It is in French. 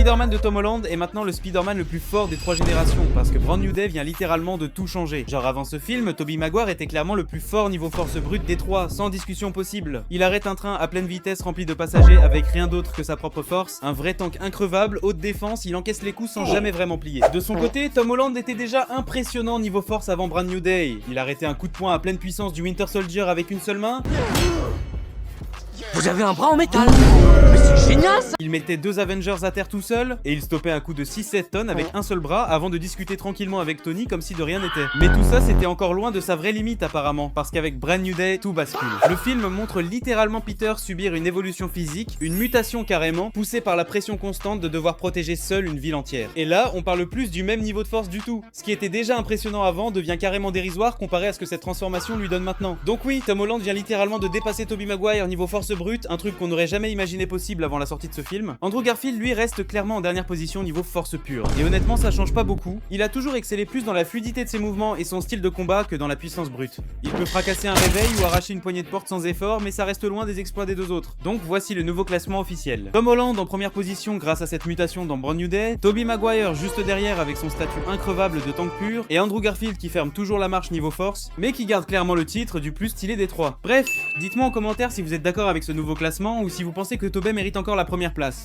Spider-Man de Tom Holland est maintenant le Spider-Man le plus fort des 3 générations, parce que Brand New Day vient littéralement de tout changer. Genre avant ce film, Tobey Maguire était clairement le plus fort niveau force brute des 3, sans discussion possible. Il arrête un train à pleine vitesse rempli de passagers avec rien d'autre que sa propre force, un vrai tank increvable, haute défense, il encaisse les coups sans jamais vraiment plier. De son côté, Tom Holland était déjà impressionnant niveau force avant Brand New Day. Il arrêtait un coup de poing à pleine puissance du Winter Soldier avec une seule main. Vous avez un bras en métal? Mais c'est génial ça! Il mettait 2 Avengers à terre tout seul, et il stoppait un coup de 6-7 tonnes avec un seul bras avant de discuter tranquillement avec Tony comme si de rien n'était. Mais tout ça c'était encore loin de sa vraie limite apparemment, parce qu'avec Brand New Day, tout bascule. Le film montre littéralement Peter subir une évolution physique, une mutation carrément, poussé par la pression constante de devoir protéger seul une ville entière. Et là, on parle plus du même niveau de force du tout. Ce qui était déjà impressionnant avant devient carrément dérisoire comparé à ce que cette transformation lui donne maintenant. Donc oui, Tom Holland vient littéralement de dépasser Tobey Maguire niveau force brute, un truc qu'on n'aurait jamais imaginé possible avant la sortie de ce film. Andrew Garfield lui reste clairement en dernière position niveau force pure. Et honnêtement ça change pas beaucoup, il a toujours excellé plus dans la fluidité de ses mouvements et son style de combat que dans la puissance brute. Il peut fracasser un réveil ou arracher une poignée de porte sans effort, mais ça reste loin des exploits des deux autres. Donc voici le nouveau classement officiel. Tom Holland en première position grâce à cette mutation dans Brand New Day, Tobey Maguire juste derrière avec son statut increvable de tank pur, et Andrew Garfield qui ferme toujours la marche niveau force, mais qui garde clairement le titre du plus stylé des 3. Bref, dites-moi en commentaire si vous êtes d'accord avec ce nouveau classement ou si vous pensez que Tobey mérite encore la première place.